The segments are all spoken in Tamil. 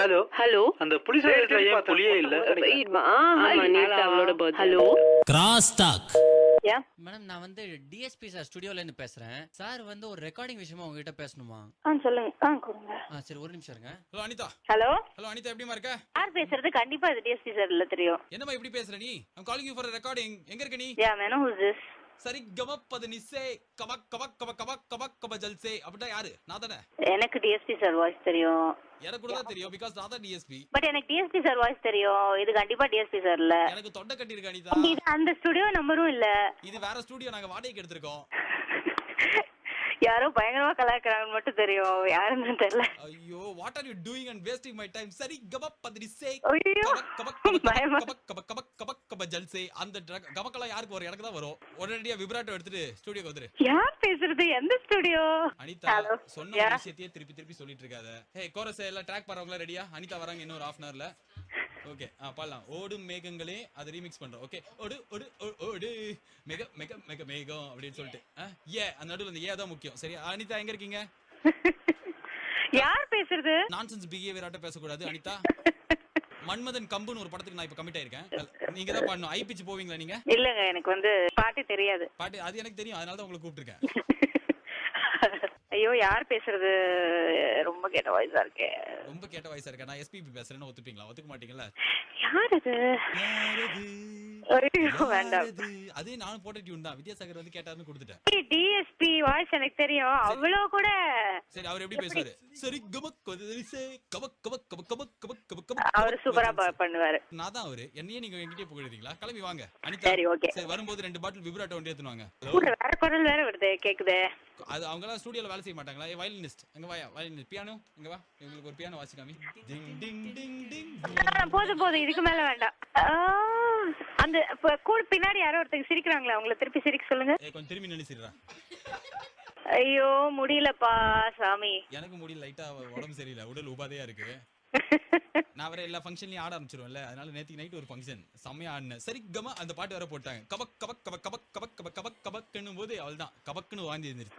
ஹலோ ஹலோ அந்த புலிஸ் ஸ்டேஷன்ல ஏன் புலியே இல்ல? ஆமா நேத்து அவளோட birthday. Hello cross talk. Yeah madam நான் வந்து டிஎஸ்பி சார் ஸ்டுடியோல இருந்து பேசுறேன். சார் வந்து ஒரு ரெக்கார்டிங் விஷயமா உங்ககிட்ட பேசணுமா? சொல்லுங்க. கொடுங்க. சரி ஒரு நிமிஷம் இருங்க. ஹலோ அனிதா. ஹலோ அனிதா எப்படிமா இருக்க? யார் பேசுறது? கண்டிப்பா இது டிஎஸ்பி சார் இல்ல, தெரியும். என்னமா இப்படி பேசுற நீ? I'm calling you for a recording. எங்க இருக்க நீ? யா மேனோ who's this? சரி கமப்பது நிசே கபக் கபக் கபக் கபக் கபக் கப ஜல்சே அப்படினா யாரு? நான் தானே. எனக்கு டிஎஸ்பி சார் வாய்ஸ் தெரியும். எனக்கு கூட தான் தெரியும் because நான் தான் டிஎஸ்பி. பட் எனக்கு டிஎஸ்பி சார் வாய்ஸ் தெரியும். இது கண்டிப்பா டிஎஸ்பி சார் இல்ல. எனக்கு தொண்டை கட்டி இருக்கு அனிதா. இது அந்த ஸ்டுடியோ நம்பரும் இல்ல. இது வேற ஸ்டுடியோ, நாங்க வாடகைக்கு எடுத்துறோம். யாரோ பயங்கரமா கலாய்க்கறாங்கன்னு மட்டும் தெரியும். யாருன்னு தெரியல. ஐயோ what are you doing and wasting my time? சரி கமப்பது நிசே ஐயோ கபக் கபக் கபக் கபக் கபக் கபக் கப ஜல்சே அந்த கமக்கெல்லாம் யாருக்கு வரும்? எனக்கு தான் வரும். உடனடியா விப்ராட்டோ எடுத்துட்டு ஸ்டுடியோக்கு வந்துரு. யார் பேசுறது? எந்த ஸ்டுடியோ? அனிதா சொன்ன விஷயத்தையே திருப்பி சொல்லிட்டு இருக்காத. ஹே கோரஸ் எல்லாம் ட்ராக் பண்றவங்களா ரெடியா? அனிதா வராங்க இன்னொரு half an hourல. ஓகே பாடலாம். ஓடும் மேகங்களே அது ரீமிக்ஸ் பண்றோம். ஓகே ஓடு ஓடு ஓடு மேக மேக மேக மேகம் அப்படினு சொல்லிட்டு ஏ அந்த நடுவுல இந்த ஏ தான் முக்கியம். சரி அனிதா எங்க இருக்கீங்க? யார் பேசுறது? நான்சென்ஸ் பிஹேவியர் ஆட்ட பேச கூடாது அனிதா. மன்மதன் கம்புன்னு ஒரு படத்துக்கு நான் இப்ப கமிட் ஆயிருக்கேன். நீங்க தான் பாடணும். ஐ பிச் போவீங்களா நீங்க? இல்லங்க எனக்கு வந்து பாட்டு தெரியாது. பாட்டு அது எனக்கு தெரியும், அதனால தான் உங்களுக்கு கூப்பிட்டுருக்கேன். ஐயோ யார் பேசுறது? ரொம்ப கேட்ட வாய்ஸா இருக்கே. ரொம்ப கேட்ட வாய்ஸா இருக்கா? நான் எஸ்பிபி பேசுறேன்னு ஒத்துப்பீங்களா? ஒத்துக்க மாட்டீங்களா? யார் அது? வேண்டாம். அதே நானும் போட்ட டியூன் தான். வித்யாசாகர் வந்து கேட்டாருன்னு கொடுத்துட்டேன். டிஎஸ்பி வாய்ஸ் எனக்கு தெரியும். அவ்வளோ கூட. சரி அவர் எப்படி பேசுவாரு? சரி கபக் கதரிசே கபக் கபக் கபக் கபக் கபக் கபக் கபக். அவர் சூப்பரா பண்ணுவாரு. நான் தான் அவரு. என்னையே நீங்க என்கிட்டயே புகழ்றீங்களா? கிளம்பி வாங்க அனிதா. சரி ஓகே. சரி வரும்போது 2 பாட்டில் விப்ராட்டோ வண்டி எடுத்துவாங்க. வேற குரல் வேற வருது கேக்குதே. அது அவங்கலாம் ஸ்டுடியோல வேலை செய்ய மாட்டாங்களா? வயலினிஸ்ட் எங்க வாயா? வயலினிஸ்ட் பியானோ எங்க வா? உங்களுக்கு ஒரு பியானோ வாசிக்காமி. டிங் டிங் டிங் டிங். போதும் இதுக்கு மேல வேண்டாம். அந்த கூட பின்னாடி யாரோ ஒருத்தங்க சிரிக்கிறாங்களே, அவங்கள திருப்பி சிரிக்க சொல்லுங்க. கொஞ்சம் திரும்பி நினைச்சிடுறா. ஐயோ முடியலப்பா சாமி. எனக்கு முடியல, லைட்டா உடம்பு சரியில்லை, உடல் உபாதையா இருக்கு. நான் வேற எல்லா ஃபங்க்ஷன்லயும் ஆட ஆரம்பிச்சிருவேன்ல, அதனால நேத்து நைட் ஒரு ஃபங்க்ஷன் செம்மையா ஆடினேன். சரி கமா அந்த பாட்டு வேற போட்டாங்க. கபக் கபக் கபக் கபக் கபக் கபக் கபக் கபக்னும் போது அவள்தான் கபக்னு வாந்தி இருந்துச்சு.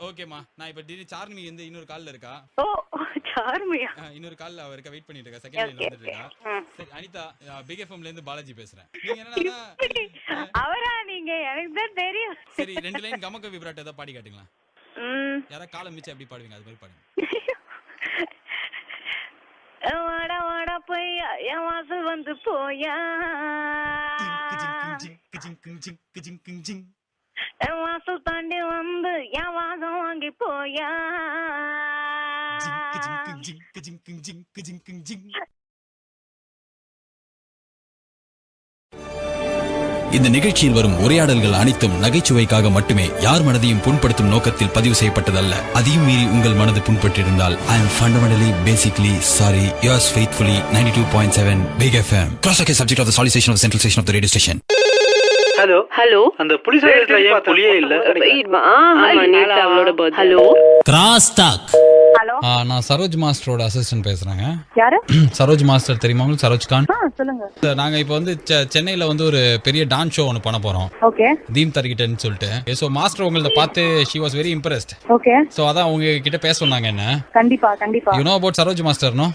ஓகேமா நான் இப்ப சார்மி வந்து இன்னொரு கால்ல இருக்கா. ஓ சார்மியா? இன்னொரு கால்ல அவ இருக்க, வெயிட் பண்ணிட்டு இருக்கா. செகண்ட் லைன்ல வந்துட்டு இருக்கா. சரி அனிதா பிக் எஃப்எம்ல இருந்து பாலாஜி பேசுறேன். நீங்க என்னன்னா அவரா? நீங்க எனக்கு தான் தெரியும். சரி 2 லைன் கமக்க விப்ராட்டோ ஏதாவது பாடி காட்டுங்களா? யாரா காலம் மிச்சம் எப்படி பாடுவீங்க அது மாதிரி பாடுங்க. வாடா வாடா போயா என் வாசல் வந்து போயா, என் வாசல் தாண்டி வந்து என் வாசம் வாங்கி போயா. இந்த நிகழ்ச்சியில் வரும் உரையாடல்கள் அனைத்தும் நகைச்சுவைக்காக மட்டுமே, யார் மனதையும் புண்படுத்தும் நோக்கத்தில் பதிவு செய்யப்பட்டதல்ல. அதையும் மீறி உங்கள் மனது புண்பட்டிருந்தால் I am fundamentally basically sorry. Yours faithfully 92.7 Big FM. Cross talk is subject of the solicitation of the central station of the radio station. Hello hello அந்த புலிஸ் ஸ்டேஷன்ல ஏன் புலியே இல்ல? ஆமா நேத்து அவளோட birthday. Hello cross talk. Hello நான் சரோஜ் மாஸ்டரோட அசிஸ்டன்ட் பேசுறேங்க. யாரு? சரோஜ் மாஸ்டர் தெரியுமா உங்களுக்கு? சரோஜ் கான். சொல்லுங்க. நாங்க இப்போ வந்து சென்னையில வந்து ஒரு பெரிய டான்ஸ் ஷோ ஒன்னு பண்ண போறோம். ஓகே. தீம் தர்கிட்டன்னு சொல்லிட்டு. சோ மாஸ்டர் உங்களத பார்த்து she was very impressed. Okay. So அதான் உங்க கிட்ட பேச சொன்னாங்க என்ன. கண்டிப்பா. You know about Saroj master no?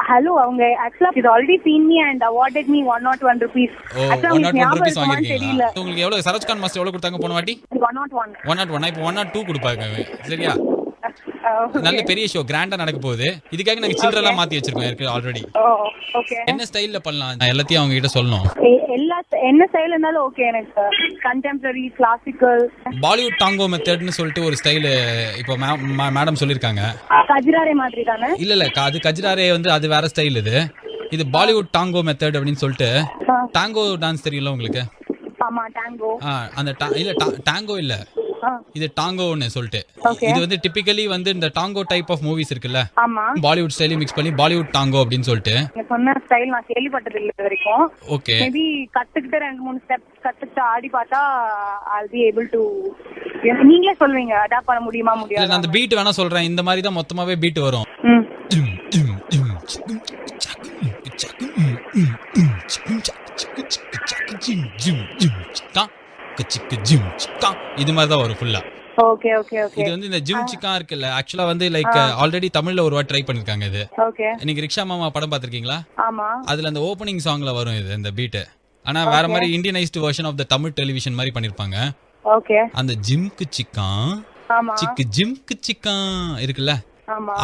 Hello அவங்க actually is already seen me and awarded me 101 rupees. O 101 rupees வாங்கிருக்கீங்களா? உங்களுக்கு எவ்வளவு சரோஜ் கான் மாஸ்டர் எவ்வளவு கொடுத்தாங்க போன வாட்டி? 101. 101 இப்போ 102 கொடுப்பாங்க. சரியா? நல்ல பெரிய ஷோ கிராண்டா நடக்க போகுது. இதுக்காக நாங்க சில்ட்ரன்லாம் மாத்தி வச்சிருக்கோம் இருக்கு ஆல்ரெடி. ஓகே. என்ன ஸ்டைல்ல பண்ணலாம் எல்லாத்தையும் அவங்க கிட்ட சொல்லணும். என்ன ஸ்டைல் இருந்தாலும் ஓகே எனக்கு. கண்டெம்பரரி, கிளாசிக்கல், பாலிவுட் டாங்கோ மெத்தட்னு சொல்லிட்டு ஒரு ஸ்டைல் இப்போ மேடம் சொல்லிருக்காங்க. கஜ்ராரே மாதிரி தானே? இல்ல அது கஜ்ராரே வந்து அது வேற ஸ்டைல். இது பாலிவுட் டாங்கோ மெத்தட் அப்படின்னு சொல்லிட்டு. டாங்கோ டான்ஸ் தெரியும்ல உங்களுக்கு? ஆமா டாங்கோ. அந்த இல்ல டாங்கோ இல்ல, இது டாங்கோன்னு சொல்லிட்டு. இது வந்து டிபிக்கலி வந்து இந்த டாங்கோ டைப் ஆஃப் மூவிஸ் இருக்குல்ல, பாலிவுட் ஸ்டைல் மிக்ஸ் பண்ணி பாலிவுட் டாங்கோ அப்படின்னு சொல்லிட்டு. சொன்ன ஸ்டைல் நான் கேள்விப்பட்டது இல்ல வரைக்கும். ஓகே. மேபி கத்துக்கிட்டு 2-3 ஸ்டெப்ஸ் கத்துக்கிட்டு ஆடி பார்த்தா I'll be able to. நீங்களே சொல்வீங்க அடாப்ட் பண்ண முடியுமா முடியாது? நான் அந்த பீட் வேணா சொல்றேன். இந்த மாதிரி தான் மொத்தமாவே பீட் வரும். இது மாதிரி தான் வரும் ஃபுல்லா. Okay okay okay. இது வந்து இந்த ஜிம் சிக்கா இருக்குல்ல, ஆக்சுவலா வந்து லைக் ஆல்ரெடி தமிழ்ல ஒரு வாட்டி ட்ரை பண்ணிருக்காங்க இது. ஓகே. நீங்க ரிக்ஷா மாமா படம் பாத்திருக்கீங்களா? ஆமா. அதுல அந்த ஓபனிங் சாங்ல வரும் இது இந்த பீட். ஆனா வேற மாதிரி Indianised version of the Tamil television மாதிரி பண்ணிருப்பாங்க. ஓகே. அந்த ஜிம்க்கு சிக்கா சிக்கு ஜிம்க்கு சிக்கா இருக்குல்ல,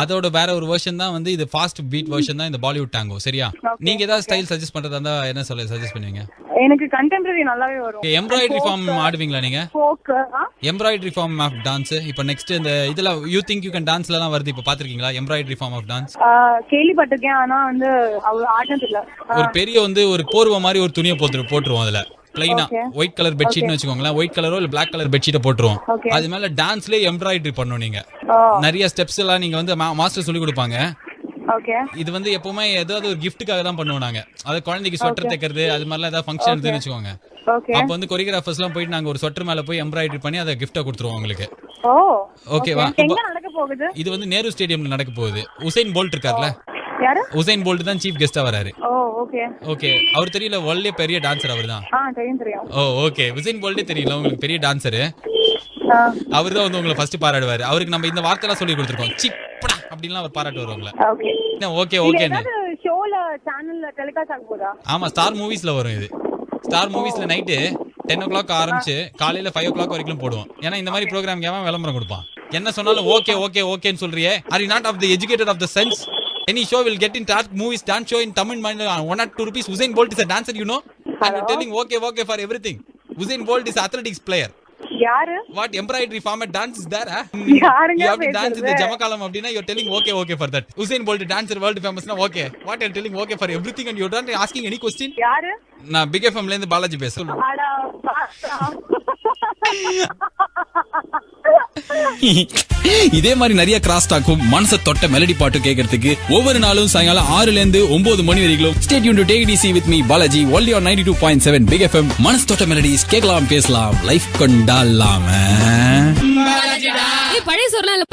அதோட வேற ஒரு வெர்ஷன் தான் வந்து இது. ஃபாஸ்ட் பீட் வெர்ஷன் தான் இந்த பாலிவுட் டாங்கோ. சரியா? நீங்க ஏதாவது ஸ்டைல் சஜஸ்ட் பண்றதா இருந்தா என்ன சஜஸ்ட் பண்ணுவீங்க? எனக்கு கண்டெம்பரரி நல்லாவே வரும். எம்ப்ராய்டரி ஃபார்ம் ஆடுவீங்களா நீங்க? Folk. Embroidery form of dance. இப்போ நெக்ஸ்ட் இந்த இதுல யூ திங்க் யூ கேன் டான்ஸ்லலாம் வருது, இப்போ பாத்திருக்கீங்களா எம்ப்ராய்டரி ஃபார்ம் ஆஃப் டான்ஸ்? கேள்விப்பட்டிருக்கேன், ஆனா வந்து ஆடினது இல்ல. ஒரு பெரிய வந்து ஒரு போர்வை மாதிரி ஒரு துணியை போட்டுருவோம், அதுல பிளைனா ஒயிட் கலர் பெட்ஷீட்னு வச்சுக்கோங்களேன். ஒயிட் கலரோ இல்ல பிளாக் கலர் பெட்ஷீட்டை போட்டுருவோம். அது மேல டான்ஸ்லயே எம்ப்ராய்டரி பண்ணணும் நீங்க. நிறைய ஸ்டெப்ஸ் எல்லாம் நீங்க வந்து மாஸ்டர் சொல்லி கொடுப்பாங்க. இது வந்து எப்பவுமே ஏதாவது ஒரு கிஃப்ட்டுக்காக தான் பண்ணுவோம் நாங்க. அது குழந்தைக்கு ஸ்வெட்டர் தைக்கிறது அது மாதிரிலாம் ஏதாவது ஃபங்க்ஷன் இருந்துன்னு வச்சுக்கோங்க. அப்ப வந்து கொரியோகிராஃபர்ஸ் எல்லாம் போயிட்டு நாங்க ஒரு ஸ்வெட்டர் மேல போய் எம்ப்ராய்டரி பண்ணி அதை கிஃப்டா கொடுத்துருவோம் உங்களுக்கு. ஓகேவா? இது வந்து நேரு ஸ்டேடியம்ல நடக்க போகுது. உசைன் போல்ட் இருக்கார்ல, உசைன் போல்ட் தான் சீஃப் கெஸ்டா வராரு. ஓகே. அவர் தெரியல, வேர்ல்ட்லயே பெரிய டான்சர் அவர் தான். ஓ ஓகே. உசைன் போல்ட்டே தெரியல உங்களுக்கு, பெரிய டான்சர். அவர் தான் வந்து உங்களை ஃபர்ஸ்ட் பாராடுவாரு. அவருக்கு நம்ம இந்த வார்த்தை எல்லாம் சொல்லி கொடுத்துருக்கோம். சிப்படா அப்படின்லாம் அவர் பாராட்டு வருவாங்களே. Okay okay. ஆமா, ஸ்டார் மூவிஸ்ல வரும் இது. ஸ்டார் மூவிஸ்ல நைட்டு 10 o'clock ஆரம்பிச்சு காலையில 5 o'clock வரைக்கும் போடுவோம். ஏன்னா இந்த மாதிரி ப்ரோக்ராம் கேம விளம்பரம் கொடுப்பான். என்ன சொன்னாலும் ஓகே ஓகே ஓகேன்னு சொல்றியே. Are you not of the educated of the sense? Any show will get in dark movies dance show in Tamil 1 or 2 rupees. Usain Bolt is a dancer, you know, and you're telling okay for everything. Usain Bolt is athletics player. யாரு? What embroidery format dance is there? You have to dance in the Jamakalam அப்படினா you're telling okay for that. Usain Bolt dancer world famous na okay. What you're telling okay for everything and you're not asking any question? யாரு? நான் Big FM ல இருந்து பாலாஜி பேசுறேன். இதே மாதிரி நிறைய கிராஸ் டாக்கும் மனச தொட்ட மெலடி பாட்டு கேட்கறதுக்கு ஒவ்வொரு நாளும் சாயங்காலம் 6 ல இருந்து 9 மணி வரைக்கும் stay tune to take it easy with me Balaji only on 92.7 Big FM. மனச தொட்ட மெலடிஸ் கேட்கலாம், பேசலாம், லைஃப் கொண்டாடலாமே. பழைய சொர்லாம் இல்ல